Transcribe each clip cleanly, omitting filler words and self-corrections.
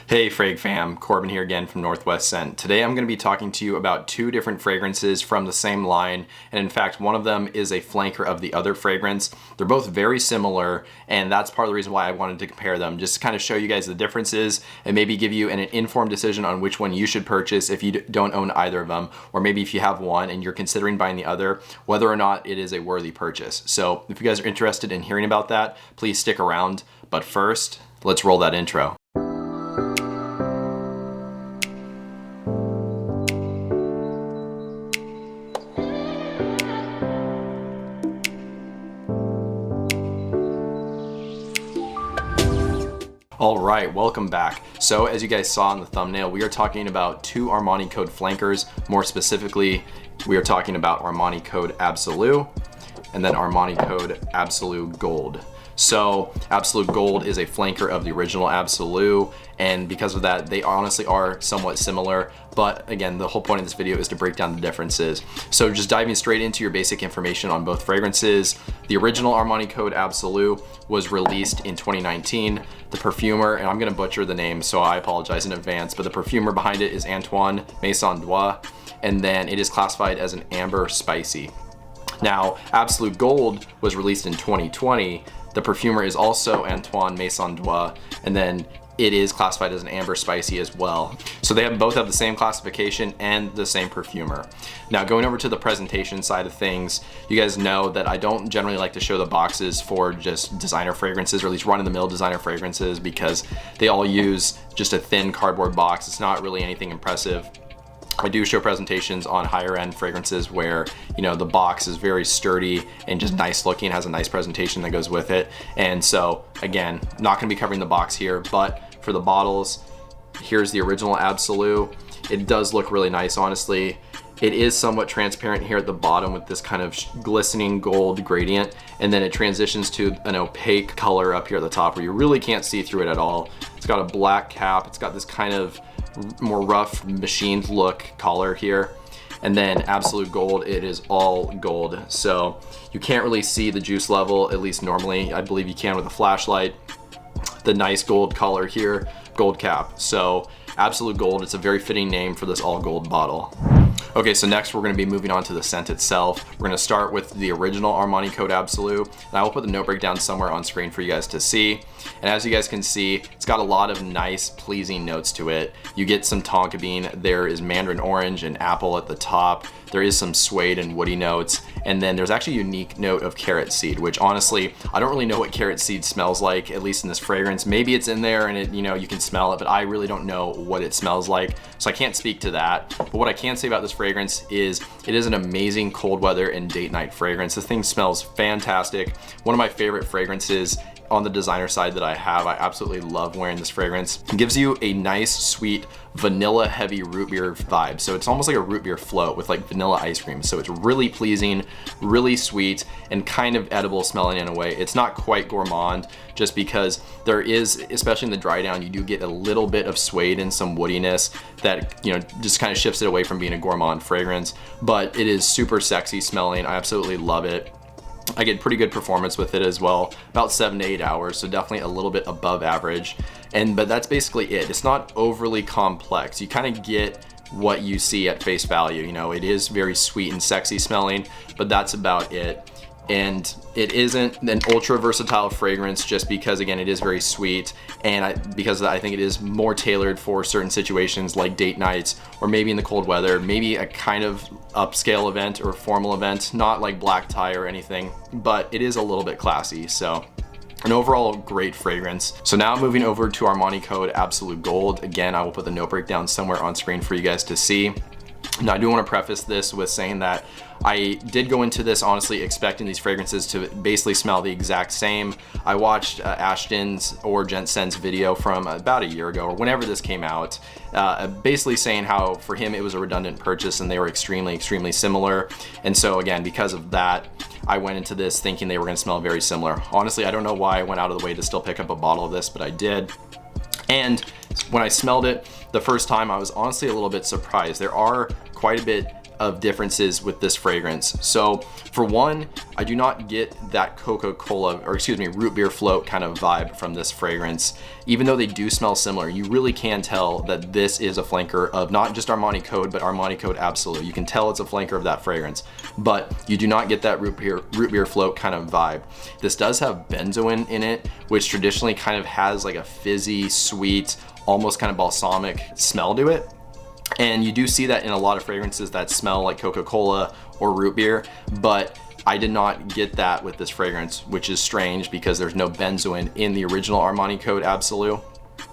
Hey Frag fam, Corbin here again from Northwest Scent. Today I'm going to be talking to you about two different fragrances from the same line, and in fact one of them is a flanker of the other fragrance. They're both very similar, and that's part of the reason why I wanted to compare them, just to kind of show you guys the differences and maybe give you an informed decision on which one you should purchase if you don't own either of them, or maybe if you have one and you're considering buying the other, whether or not it is a worthy purchase. So if you guys are interested in hearing about that, please stick around. But first, let's roll that intro. Alright, welcome back. So as you guys saw in the thumbnail, we are talking about two Armani Code flankers. More specifically, we are talking about Armani Code Absolute and then Armani Code Absolute Gold. So Absolute Gold is a flanker of the original Absolute, and because of that, they honestly are somewhat similar. But again, the whole point of this video is to break down the differences. So just diving straight into your basic information on both fragrances. The original Armani Code Absolute was released in 2019. The perfumer, and I'm gonna butcher the name, so I apologize in advance, but the perfumer behind it is Antoine Maison Dois, and then it is classified as an amber spicy. Now, Absolute Gold was released in 2020. The perfumer is also Antoine Maison Dois, and then it is classified as an amber spicy as well. So they both have the same classification and the same perfumer. Now going over to the presentation side of things, you guys know that I don't generally like to show the boxes for just designer fragrances, or at least run-of-the-mill designer fragrances, because they all use just a thin cardboard box. It's not really anything impressive. I do show presentations on higher end fragrances where, you know, the box is very sturdy and just nice looking, has a nice presentation that goes with it. And so again, not gonna be covering the box here, but for the bottles, here's the original Absolute. It does look really nice, honestly. It is somewhat transparent here at the bottom with this kind of glistening gold gradient, and then it transitions to an opaque color up here at the top where you really can't see through it at all. It's got a black cap, it's got this kind of more rough machined look collar here, and then Absolute Gold, it is all gold, so you can't really see the juice level, at least normally. I believe you can with a flashlight. The nice gold collar here, gold cap. So Absolute Gold, it's a very fitting name for this all gold bottle. Okay, so next we're going to be moving on to the scent itself. We're going to start with the original Armani Code Absolute, and I will put the note breakdown somewhere on screen for you guys to see. And as you guys can see, it's got a lot of nice, pleasing notes to it. You get some tonka bean, there is mandarin orange and apple at the top. There is some suede and woody notes, and then there's actually a unique note of carrot seed, which honestly, I don't really know what carrot seed smells like, at least in this fragrance. Maybe it's in there and it, you know, you can smell it, but I really don't know what it smells like, so I can't speak to that. But what I can say about this fragrance is it is an amazing cold weather and date night fragrance. This thing smells fantastic. One of my favorite fragrances on the designer side that I have. I absolutely love wearing this fragrance. It gives you a nice, sweet, vanilla heavy root beer vibe. So it's almost like a root beer float with like vanilla ice cream. So it's really pleasing, really sweet, and kind of edible smelling in a way. It's not quite gourmand, just because there is, especially in the dry down, you do get a little bit of suede and some woodiness that, you know, just kind of shifts it away from being a gourmand fragrance. But it is super sexy smelling. I absolutely love it. I get pretty good performance with it as well, about 7 to 8 hours, so definitely a little bit above average. But that's basically it. It's not overly complex. You kind of get what you see at face value. You know, it is very sweet and sexy smelling, but that's about it. And it isn't an ultra versatile fragrance just because, again, it is very sweet, and because I think it is more tailored for certain situations like date nights, or maybe in the cold weather, maybe a kind of upscale event or formal event, not like black tie or anything, but it is a little bit classy. So an overall great fragrance. So now moving over to Armani Code Absolute Gold. Again, I will put the note breakdown somewhere on screen for you guys to see. Now I do want to preface this with saying that I did go into this honestly expecting these fragrances to basically smell the exact same. I watched Ashton's or Gent Sen's video from about a year ago, or whenever this came out, basically saying how for him it was a redundant purchase and they were extremely, extremely similar. And so again, because of that, I went into this thinking they were going to smell very similar. Honestly, I don't know why I went out of the way to still pick up a bottle of this, but I did. And when I smelled it the first time, I was honestly a little bit surprised. There are quite a bit of differences with this fragrance. So for one, I do not get that Coca-Cola, or excuse me, root beer float kind of vibe from this fragrance. Even though they do smell similar, you really can tell that this is a flanker of not just Armani Code, but Armani Code Absolute. You can tell it's a flanker of that fragrance, but you do not get that root beer float kind of vibe. This does have benzoin in it, which traditionally kind of has like a fizzy, sweet, almost kind of balsamic smell to it. And you do see that in a lot of fragrances that smell like Coca-Cola or root beer, but I did not get that with this fragrance, which is strange because there's no benzoin in the original Armani Code Absolute.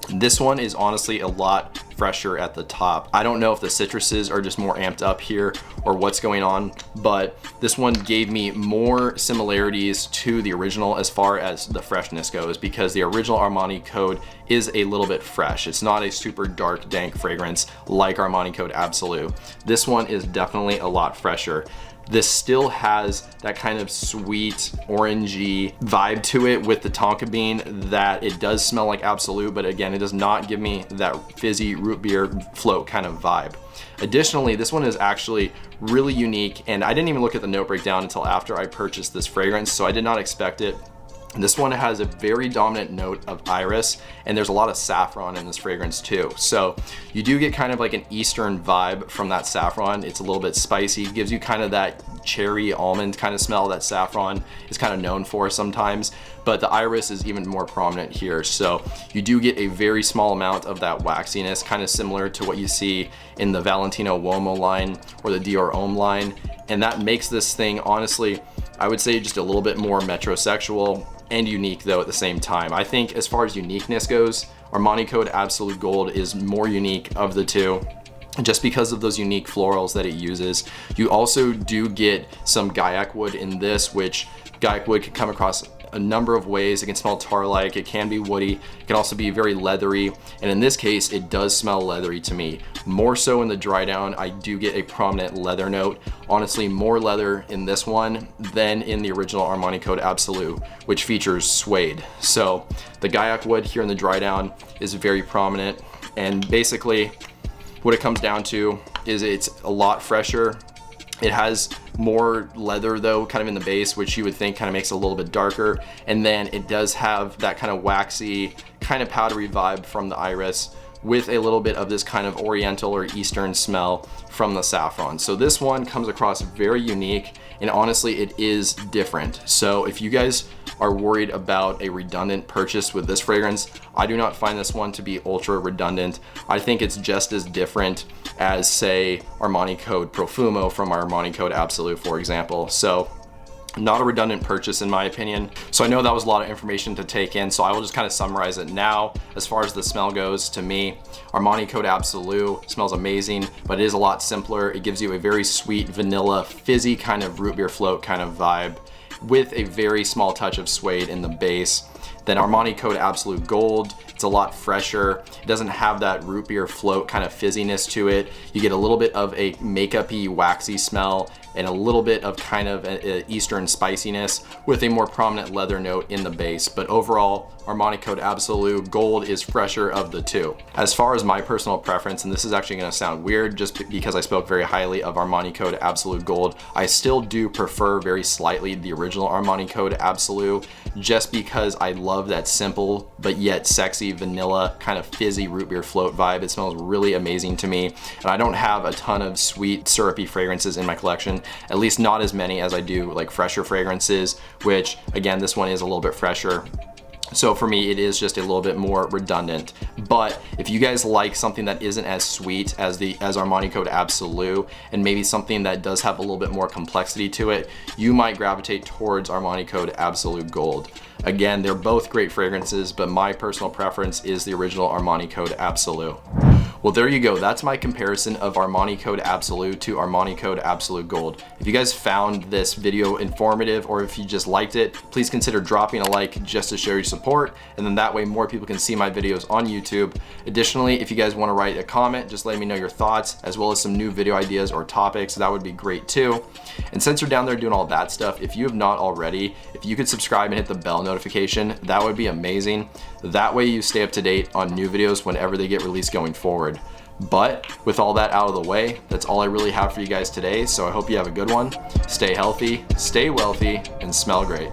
This one is honestly a lot fresher at the top. I don't know if the citruses are just more amped up here or what's going on, but this one gave me more similarities to the original as far as the freshness goes, because the original Armani Code is a little bit fresh. It's not a super dark, dank fragrance like Armani Code Absolute. This one is definitely a lot fresher. This still has that kind of sweet orangey vibe to it with the tonka bean that it does smell like Absolute, but again, it does not give me that fizzy root beer float kind of vibe. Additionally, this one is actually really unique, and I didn't even look at the note breakdown until after I purchased this fragrance, so I did not expect it. This one has a very dominant note of iris, and there's a lot of saffron in this fragrance too. So you do get kind of like an Eastern vibe from that saffron. It's a little bit spicy, gives you kind of that cherry almond kind of smell that saffron is kind of known for sometimes, but the iris is even more prominent here. So you do get a very small amount of that waxiness, kind of similar to what you see in the Valentino Uomo line or the Dior Homme line. And that makes this thing, honestly, I would say just a little bit more metrosexual and unique though at the same time. I think as far as uniqueness goes, Armani Code Absolute Gold is more unique of the two, just because of those unique florals that it uses. You also do get some gaiac wood in this, which gaiac wood can come across a number of ways. It can smell tar-like, it can be woody, it can also be very leathery, and in this case it does smell leathery to me. More so in the dry down, I do get a prominent leather note. Honestly, more leather in this one than in the original Armani Code Absolute, which features suede. So the gaiac wood here in the dry down is very prominent, and basically what it comes down to is it's a lot fresher. It has more leather though, kind of in the base, which you would think kind of makes it a little bit darker. And then it does have that kind of waxy, kind of powdery vibe from the iris, with a little bit of this kind of oriental or Eastern smell from the saffron. So this one comes across very unique, and honestly it is different. So if you guys are worried about a redundant purchase with this fragrance, I do not find this one to be ultra redundant. I think it's just as different as, say, Armani Code Profumo from Armani Code Absolute, for example. So not a redundant purchase in my opinion. So I know that was a lot of information to take in, so I will just kind of summarize it now. As far as the smell goes, to me, Armani Code Absolute smells amazing, but it is a lot simpler. It gives you a very sweet vanilla, fizzy kind of root beer float kind of vibe with a very small touch of suede in the base. Then Armani Code Absolute Gold, it's a lot fresher. It doesn't have that root beer float kind of fizziness to it. You get a little bit of a makeup-y, waxy smell and a little bit of kind of an Eastern spiciness with a more prominent leather note in the base. But overall, Armani Code Absolute Gold is fresher of the two. As far as my personal preference, and this is actually gonna sound weird just because I spoke very highly of Armani Code Absolute Gold, I still do prefer very slightly the original Armani Code Absolute, just because I love that simple but yet sexy vanilla kind of fizzy root beer float vibe. It smells really amazing to me, and I don't have a ton of sweet syrupy fragrances in my collection, at least not as many as I do like fresher fragrances, which again, this one is a little bit fresher. So for me, it is just a little bit more redundant. But if you guys like something that isn't as sweet as Armani Code Absolute, and maybe something that does have a little bit more complexity to it, you might gravitate towards Armani Code Absolute Gold. Again, they're both great fragrances, but my personal preference is the original Armani Code Absolute. Well, there you go. That's my comparison of Armani Code Absolute to Armani Code Absolute Gold. If you guys found this video informative, or if you just liked it, please consider dropping a like just to show your support, and then that way more people can see my videos on YouTube. Additionally, if you guys want to write a comment, just let me know your thoughts, as well as some new video ideas or topics. That would be great too. And since you're down there doing all that stuff, if you have not already, if you could subscribe and hit the bell notification, that would be amazing. That way you stay up to date on new videos whenever they get released going forward. But with all that out of the way, that's all I really have for you guys today. So I hope you have a good one. Stay healthy, stay wealthy, and smell great.